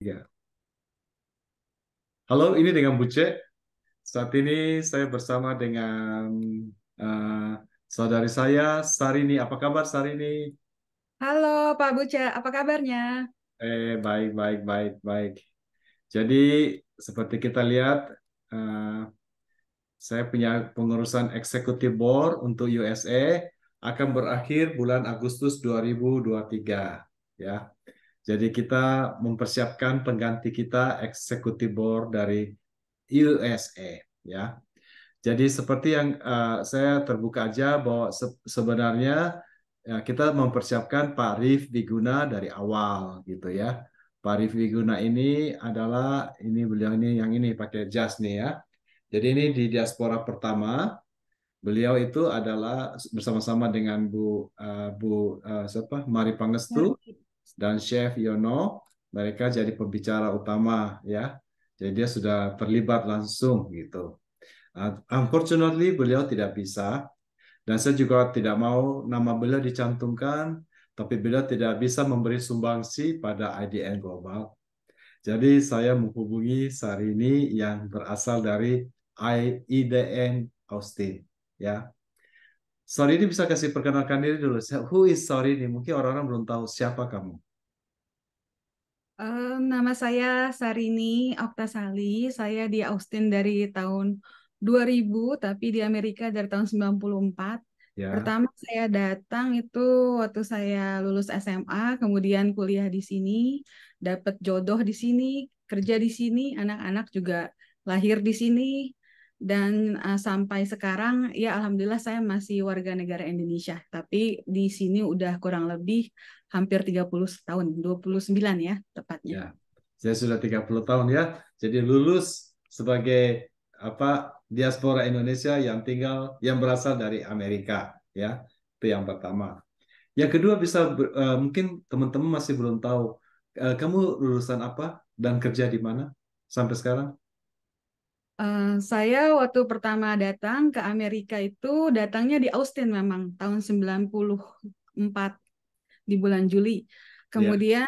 Ya. Halo, ini dengan Buce. Saat ini saya bersama dengan eh, saudari saya, Sarini. Apa kabar, Sarini? Halo Pak Buca, apa kabarnya? Baik, baik, baik, baik. Jadi, seperti kita lihat, eh, saya punya pengurusan Executive Board untuk USA akan berakhir bulan Agustus 2023. Ya. Jadi kita mempersiapkan pengganti kita Executive Board dari USA. Ya. Jadi seperti yang saya terbuka aja bahwa sebenarnya ya, kita mempersiapkan Pak Rif Wiguna dari awal gitu ya. Pak Rif Wiguna ini adalah ini beliau ini yang ini pakai jas nih ya. Jadi ini di diaspora pertama beliau itu adalah bersama-sama dengan Bu siapa Mari Pangestu Mari. dan Chef Yono. Mereka jadi pembicara utama ya. Jadi dia sudah terlibat langsung gitu. Unfortunately, beliau tidak bisa, dan saya juga tidak mau nama beliau dicantumkan, tapi beliau tidak bisa memberi sumbangsi pada IDN Global. Jadi saya menghubungi Sarini yang berasal dari IDN Austin. Ya, Sarini bisa kasih perkenalkan diri dulu. Who is Sarini? Mungkin orang-orang belum tahu siapa kamu. Nama saya Sarini Oktasali. Saya di Austin dari tahun 2000, tapi di Amerika dari tahun 94. Ya. Pertama saya datang itu waktu saya lulus SMA, kemudian kuliah di sini, dapat jodoh di sini, kerja di sini, anak-anak juga lahir di sini, dan sampai sekarang ya alhamdulillah saya masih warga negara Indonesia, tapi di sini udah kurang lebih hampir 30 tahun, 29 ya tepatnya. Ya, saya sudah 30 tahun ya. Jadi lulus sebagai apa diaspora Indonesia yang tinggal yang berasal dari Amerika ya. Itu yang pertama. Yang kedua mungkin teman-teman masih belum tahu kamu lulusan apa dan kerja di mana sampai sekarang? Saya waktu pertama datang ke Amerika itu datangnya di Austin memang tahun 94 di bulan Juli. Ya. Kemudian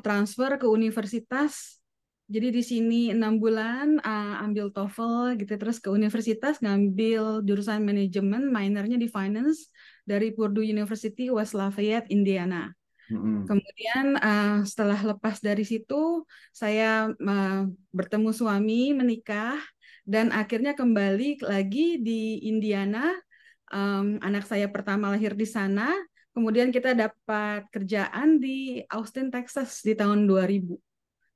transfer ke universitas. Jadi di sini 6 bulan ambil TOEFL gitu, terus ke universitas ngambil jurusan manajemen, minornya di finance dari Purdue University West Lafayette, Indiana. Mm-mm. Kemudian setelah lepas dari situ, saya bertemu suami, menikah, dan akhirnya kembali lagi di Indiana. Anak saya pertama lahir di sana. Kemudian kita dapat kerjaan di Austin, Texas di tahun 2000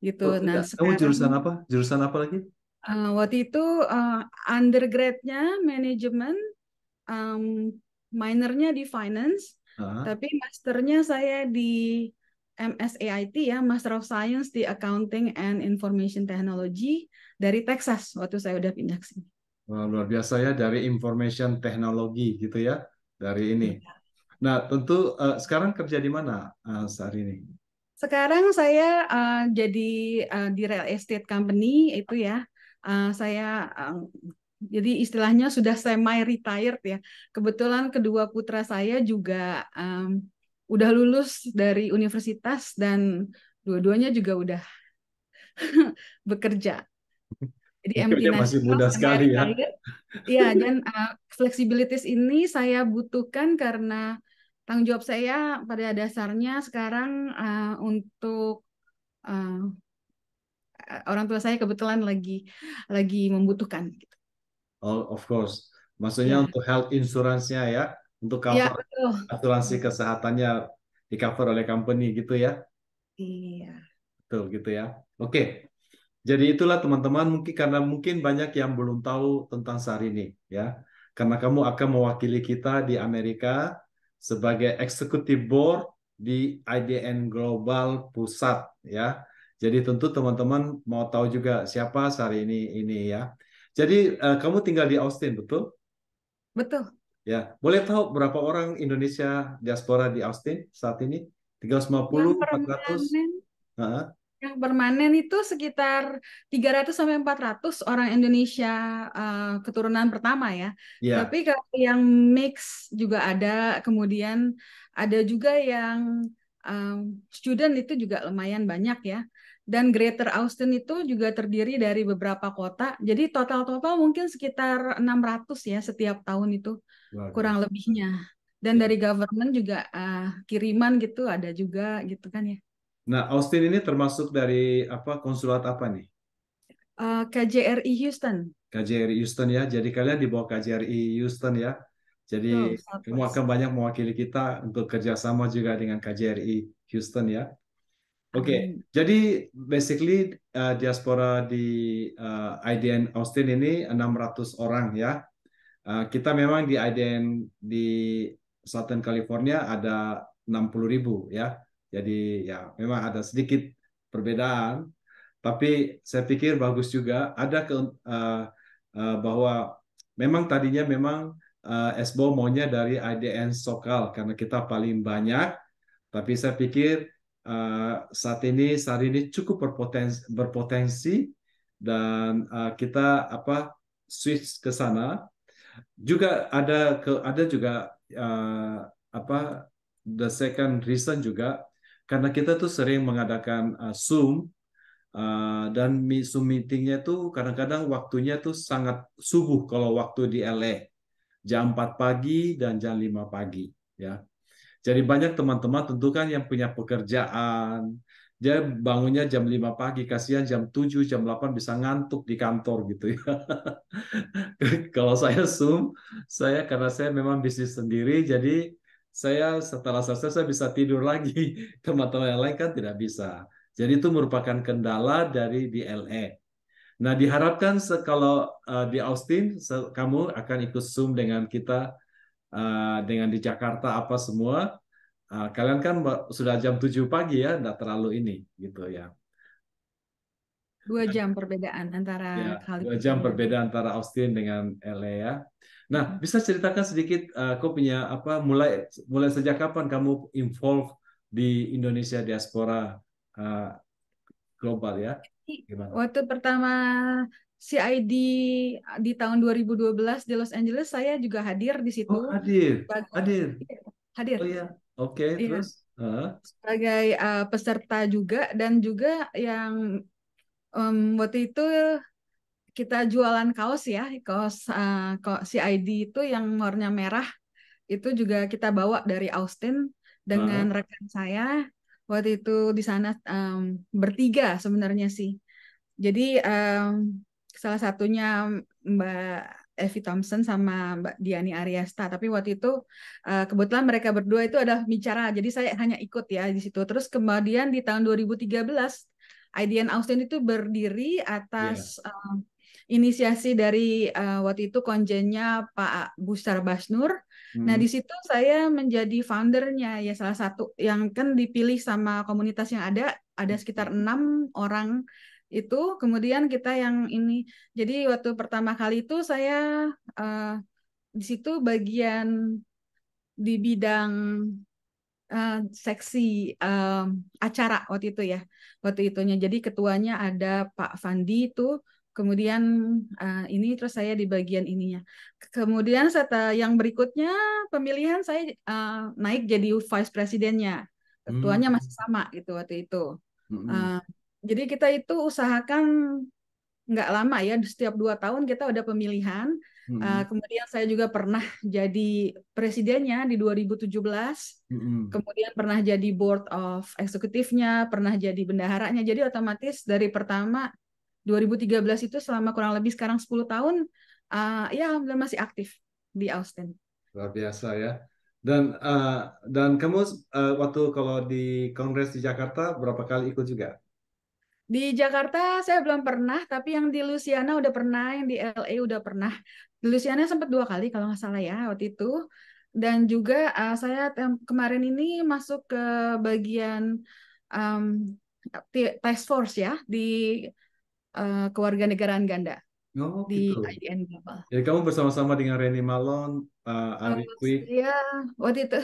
gitu. Oh, Nah, enggak. Kamu sekarang jurusan apa? Jurusan apa lagi? waktu itu undergrad-nya manajemen, um, minornya di finance, Ah, tapi masternya saya di MSAIT ya, Master of Science di Accounting and Information Technology dari Texas waktu saya udah pindah ke sini. wah, luar biasa ya dari information technology gitu ya dari ini. Iya. Nah, tentu sekarang kerja di mana saat ini? Sekarang saya jadi di real estate company itu ya. Saya jadi istilahnya sudah semi retired ya. Kebetulan kedua putra saya juga udah lulus dari universitas dan dua-duanya juga udah bekerja. Jadi Mungkin empty dia nest masih muda semi sekali ya. retired. Iya, dan fleksibilitas ini saya butuhkan karena tanggung jawab saya pada dasarnya sekarang untuk uh, orang tua saya kebetulan lagi membutuhkan gitu. Oh, of course. Maksudnya Ya, untuk health insurance-nya ya, untuk ya cover betul. asuransi Betul. kesehatannya di cover oleh company gitu ya. Iya. Betul gitu ya. Oke. Jadi itulah teman-teman mungkin karena mungkin banyak yang belum tahu tentang Syahrini ya. Karena kamu akan mewakili kita di Amerika sebagai Executive Board di IDN Global Pusat ya. Jadi tentu teman-teman mau tahu juga siapa Syahrini ini ya. Jadi kamu tinggal di Austin, betul? Betul. Ya, boleh tahu berapa orang Indonesia diaspora di Austin saat ini? 350, Yang 400? permanen Heeh. yang permanen itu sekitar 300 sampai 400 orang Indonesia keturunan pertama ya. Tapi Ya, kalau yang mix juga ada, kemudian ada juga yang student itu juga lumayan banyak ya. Dan Greater Austin itu juga terdiri dari beberapa kota. Jadi total-total mungkin sekitar 600 ya setiap tahun itu Luar kurang biasa. lebihnya. Dan Ya. dari government juga kiriman gitu ada juga gitu kan ya. Nah, Austin ini termasuk dari apa konsulat apa nih? KJRI Houston. KJRI Houston ya. Jadi kalian di bawah KJRI Houston ya. Jadi Betul, kamu akan Southwest. banyak mewakili kita untuk kerjasama juga dengan KJRI Houston ya. Oke, Amin. jadi basically diaspora di IDN Austin ini 600 orang ya. Kita memang di IDN di Southern California ada 60.000 ya. Jadi ya memang ada sedikit perbedaan, tapi saya pikir bagus juga ada bahwa memang tadinya memang SBO maunya dari IDN Sokal karena kita paling banyak, tapi saya pikir saat ini cukup berpotensi dan kita apa switch ke sana juga ada juga uh, apa the second reason juga karena kita tuh sering mengadakan Zoom dan Zoom meetingnya tuh kadang-kadang waktunya tuh sangat subuh kalau waktu di LA jam 4 pagi dan jam 5 pagi ya. Jadi banyak teman-teman tentu kan yang punya pekerjaan, dia bangunnya jam 5 pagi, kasihan jam 7, jam 8 bisa ngantuk di kantor gitu ya. Kalau saya Zoom, saya karena saya memang bisnis sendiri, jadi saya setelah selesai saya bisa tidur lagi. Teman-teman yang lain kan tidak bisa. Jadi itu merupakan kendala dari di LA. Nah, diharapkan kalau di Austin kamu akan ikut Zoom dengan kita dengan di Jakarta apa semua. Kalian kan sudah jam 7 pagi ya, enggak terlalu ini gitu ya. 2 jam perbedaan antara Ya, dua jam California. berbeda antara Austin dengan LA ya. Nah, bisa ceritakan sedikit, kau punya apa? Mulai mulai sejak kapan kamu involve di Indonesia diaspora uh, global ya? Gimana? Waktu pertama CID di tahun 2012 di Los Angeles, saya juga hadir di situ. Oh, hadir, Sebagai- hadir. iya, hadir. Oh ya, oke. Iya, Terus, sebagai peserta juga dan juga yang waktu itu kita jualan kaos ya, kaos CID itu yang warna merah itu juga kita bawa dari Austin dengan uh, rekan saya. Waktu itu di sana bertiga sebenarnya sih. Jadi salah satunya Mbak Evi Thompson sama Mbak Diani Ariasta. Tapi waktu itu kebetulan mereka berdua itu ada bicara. Jadi saya hanya ikut ya di situ. Terus kemudian di tahun 2013 IDN Austin itu berdiri ya. atas inisiasi dari waktu itu konjennya Pak Bustar Basnur. Nah, Hmm, di situ saya menjadi foundernya ya salah satu yang kan dipilih sama komunitas yang ada sekitar 6 orang itu. Kemudian kita yang ini. Jadi waktu pertama kali itu saya uh, di situ bagian di bidang seksi acara waktu itu ya waktu itunya jadi ketuanya ada Pak Fandi itu kemudian ini terus saya di bagian ininya kemudian setelah yang berikutnya pemilihan saya naik jadi vice presidennya ketuanya hmm, masih sama gitu waktu itu. hmm, Uh, jadi kita itu usahakan nggak lama ya, setiap 2 tahun kita udah pemilihan. hmm, Kemudian saya juga pernah jadi presidennya di 2017. hmm. Kemudian pernah jadi board of eksekutifnya, pernah jadi bendaharanya. Jadi otomatis dari pertama 2013 itu selama kurang lebih sekarang 10 tahun, ya alhamdulillah masih aktif di Austin. Luar biasa ya. Dan kamu waktu kalau di Kongres di Jakarta berapa kali ikut juga? Di Jakarta saya belum pernah, tapi yang di Louisiana udah pernah, yang di LA udah pernah. Di Louisiana sempat 2 kali kalau nggak salah ya waktu itu. Dan juga saya kemarin ini masuk ke bagian um, task force ya di kewarganegaraan ganda Oh gitu. di IDN Global. Jadi kamu bersama-sama dengan Reni Malon, Ari Quick. Saya waktu itu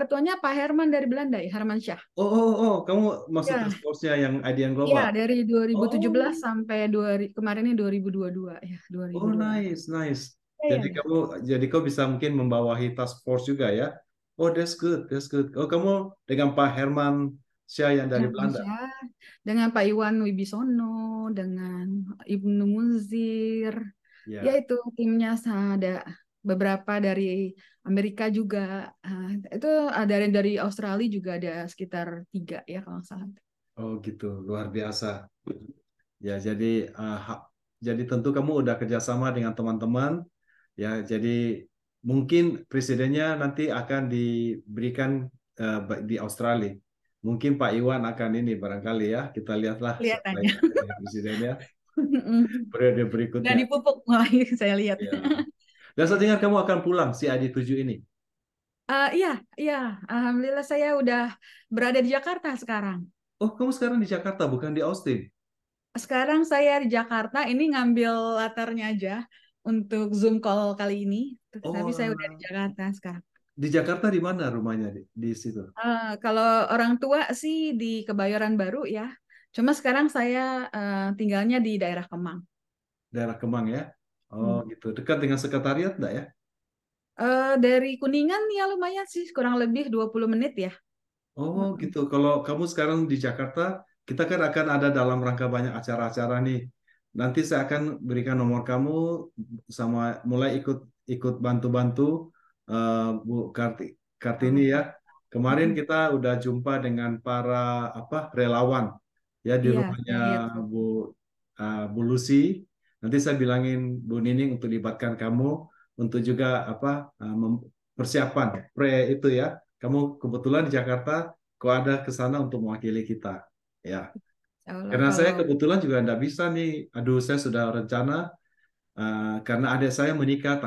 ketuanya Pak Herman dari Belanda ya, Herman Syah. Oh, kamu masuk task Ya, force-nya yang IDN ya Global. dari 2017 Oh, sampai kemarin ini 2022 ya, oh 2022. nice, nice. Ya, Jadi ya, ya. jadi kau bisa mungkin membawahi task force juga ya. Oh, that's good, that's good. Oh, kamu dengan Pak Herman Syah yang dari Nabi Belanda. Syah, dengan Pak Iwan Wibisono, dengan Ibnu Munzir. Ya Ya. itu timnya ada beberapa dari Amerika juga. Ah, itu ada dari Australia juga ada sekitar 3 ya kalau nggak salah. Oh gitu, luar biasa. Ya, jadi tentu kamu udah kerjasama dengan teman-teman. Ya, jadi mungkin presidennya nanti akan diberikan di Australia. Mungkin Pak Iwan akan ini barangkali ya. Kita lihatlah siapa Kelihatannya. yang akan jadi presidennya periode Dan berikutnya. dipupuk mulai saya lihat. Ya. Dan saya dengar kamu akan pulang si ID7 ini. Iya, iya. Alhamdulillah saya udah berada di Jakarta sekarang. Oh, kamu sekarang di Jakarta, bukan di Austin. Sekarang saya di Jakarta, ini ngambil latarnya aja untuk Zoom call kali ini. Tapi Oh, saya udah di alah. Jakarta sekarang. Di Jakarta di mana rumahnya di situ? Kalau orang tua sih di Kebayoran Baru ya. Cuma sekarang saya tinggalnya di daerah Kemang. Daerah Kemang ya. Oh, Hmm. gitu. Dekat dengan sekretariat enggak ya? Dari Kuningan ya lumayan sih, kurang lebih 20 menit ya. Oh Mm-mm. gitu. Kalau kamu sekarang di Jakarta, kita kan akan ada dalam rangka banyak acara-acara nih. Nanti saya akan berikan nomor kamu sama mulai ikut ikut bantu-bantu Bu Kartini Oh, ya. Kemarin mm-mm. kita udah jumpa dengan para apa relawan ya di Iya, rumahnya saya lihat tuh. Bu Bu Lucy. Nanti saya bilangin Bu Nining untuk libatkan kamu untuk juga apa persiapan pre itu ya. Kamu kebetulan di Jakarta, kok ada ke sana untuk mewakili kita. Ya, Insya Allah karena saya kalau kebetulan juga nggak bisa nih. Aduh, saya sudah rencana karena adik saya menikah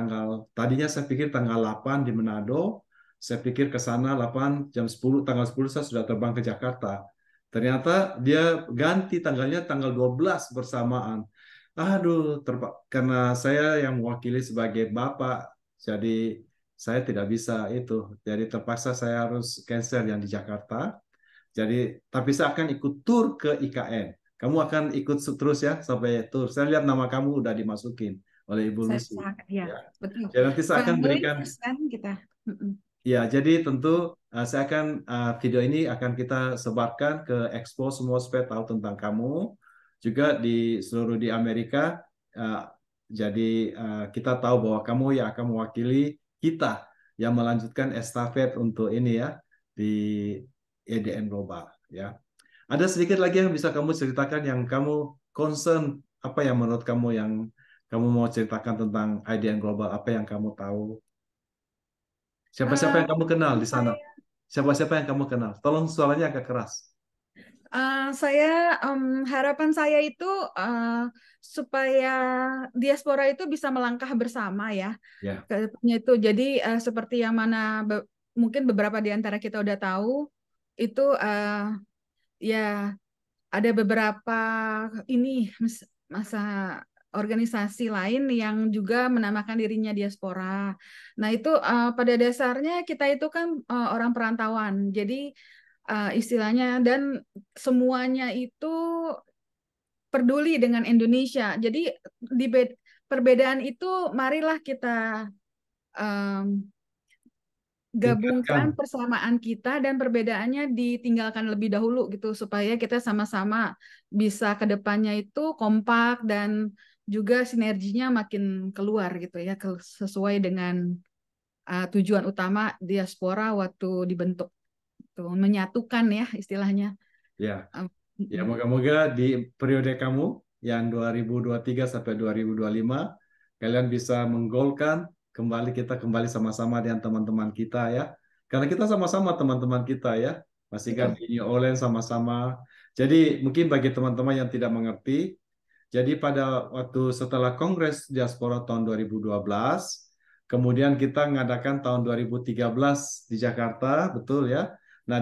tadinya saya pikir tanggal 8 di Manado. Saya pikir ke sana 8 jam 10 tanggal 10 saya sudah terbang ke Jakarta. Ternyata dia ganti tanggalnya tanggal 12 bersamaan. Aduh, karena saya yang mewakili sebagai bapak, jadi saya tidak bisa itu. Jadi terpaksa saya harus cancel yang di Jakarta. Jadi, tapi saya akan ikut tur ke IKN. Kamu akan ikut terus ya sampai tur. Saya lihat nama kamu udah dimasukin oleh Ibu saya Lucy. sangat ya Ya. betul. Jadi nanti saya akan Family berikan. first kan kita. Mm-mm. Ya, jadi tentu saya akan video ini akan kita sebarkan ke Expo semua supaya tahu tentang kamu. Juga di seluruh di Amerika. eh, jadi kita tahu bahwa kamu yang akan mewakili kita yang melanjutkan estafet untuk ini ya di EDN Global ya. Ada sedikit lagi yang bisa kamu ceritakan yang kamu concern apa yang menurut kamu yang kamu mau ceritakan tentang IDN Global apa yang kamu tahu? Siapa-siapa Eh, yang kamu kenal di sana? saya Siapa-siapa yang kamu kenal? Tolong suaranya agak keras. saya harapan saya itu supaya diaspora itu bisa melangkah bersama ya Ya, ke depannya itu. Jadi seperti yang mana mungkin beberapa di antara kita udah tahu itu ya ada beberapa ini masa organisasi lain yang juga menamakan dirinya diaspora. Nah, itu pada dasarnya kita itu kan orang perantauan. Jadi istilahnya dan semuanya itu peduli dengan Indonesia. Jadi di perbedaan itu marilah kita em, tingkatkan. gabungkan persamaan kita dan perbedaannya ditinggalkan lebih dahulu gitu supaya kita sama-sama bisa ke depannya itu kompak dan juga sinerginya makin keluar gitu ya sesuai dengan tujuan utama diaspora waktu dibentuk tuh menyatukan ya istilahnya. Ya, Um, ya mm-mm. moga-moga di periode kamu yang 2023 sampai 2025 kalian bisa menggolkan kembali kita kembali sama-sama dengan teman-teman kita ya. Karena kita sama-sama teman-teman kita ya. Masih kan Betul. di New Orleans sama-sama. Jadi mungkin bagi teman-teman yang tidak mengerti, jadi pada waktu setelah Kongres Diaspora tahun 2012, kemudian kita mengadakan tahun 2013 di Jakarta, betul ya. Nah,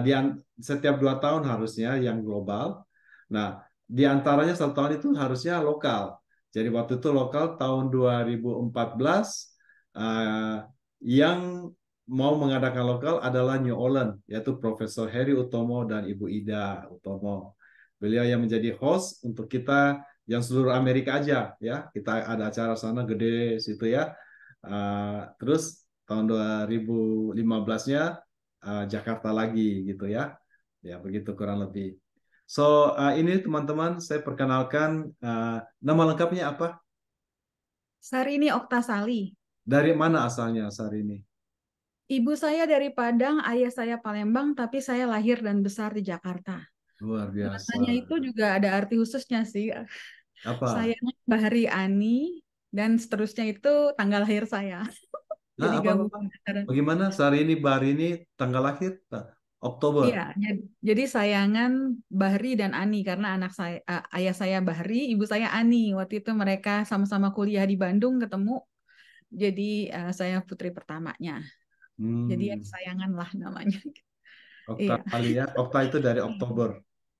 setiap 2 tahun harusnya yang global. Nah, di antaranya 1 tahun itu harusnya lokal. Jadi waktu itu lokal tahun 2014 eh, yang mau mengadakan lokal adalah New Orleans, yaitu Profesor Heri Utomo dan Ibu Ida Utomo. Beliau yang menjadi host untuk kita yang seluruh Amerika aja ya. Kita ada acara sana gede situ ya. Terus tahun 2015-nya Jakarta lagi gitu ya. Ya, begitu kurang lebih. So, ini teman-teman, saya perkenalkan nama lengkapnya apa? Sarini Oktasali. Dari mana asalnya Sarini? Ibu saya dari Padang, ayah saya Palembang, tapi saya lahir dan besar di Jakarta. Luar biasa. Namanya itu juga ada arti khususnya sih. Saya Apa? Bahari Ani, dan seterusnya itu tanggal lahir saya. Nah, Jadi apa? gabungan antara. Bagaimana Sarini Bahrini tanggal lahir? Oktober. Iya, jadi sayangan Bahri dan Ani karena anak saya, ayah saya Bahri, ibu saya Ani. Waktu itu mereka sama-sama kuliah di Bandung ketemu. Jadi saya putri pertamanya. Jadi ya Hmm, sayangan lah namanya. Okta Iya, kali ya. Okta itu dari Oktober.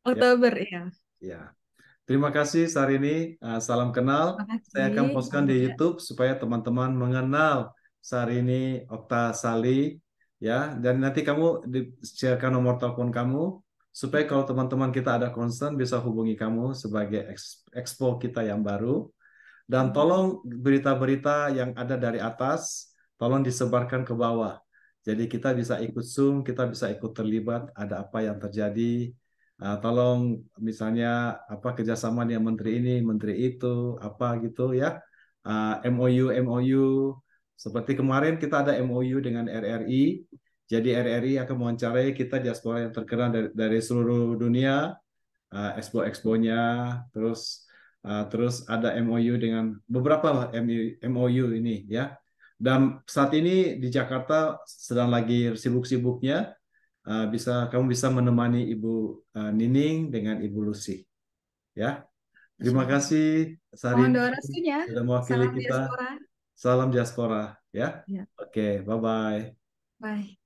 Ya, Oktober ya. ya. Terima kasih Sarini. Salam kenal. Saya akan Makasih. postkan Salam di ya. YouTube supaya teman-teman mengenal Sarini Okta Sali. Ya, dan nanti kamu sharekan nomor telepon kamu supaya kalau teman-teman kita ada concern bisa hubungi kamu sebagai expo kita yang baru. Dan tolong berita-berita yang ada dari atas, tolong disebarkan ke bawah. Jadi kita bisa ikut Zoom, kita bisa ikut terlibat, ada apa yang terjadi. Tolong misalnya apa kerjasama dengan menteri ini, menteri itu, apa gitu ya. MOU, MOU. Seperti kemarin kita ada MOU dengan RRI. Jadi RRI akan mewawancarai kita diaspora yang terkenal dari seluruh dunia, expo-exponya, terus terus ada MOU dengan beberapa MOU ini ya. Dan saat ini di Jakarta sedang lagi sibuk-sibuknya, kamu bisa menemani Ibu Nining dengan Ibu Lucy ya. Insya Terima Allah. kasih Mohon Sarini doa restunya. sudah mewakili Salam kita. diaspora. Salam diaspora ya. Ya, Oke, bye-bye. bye.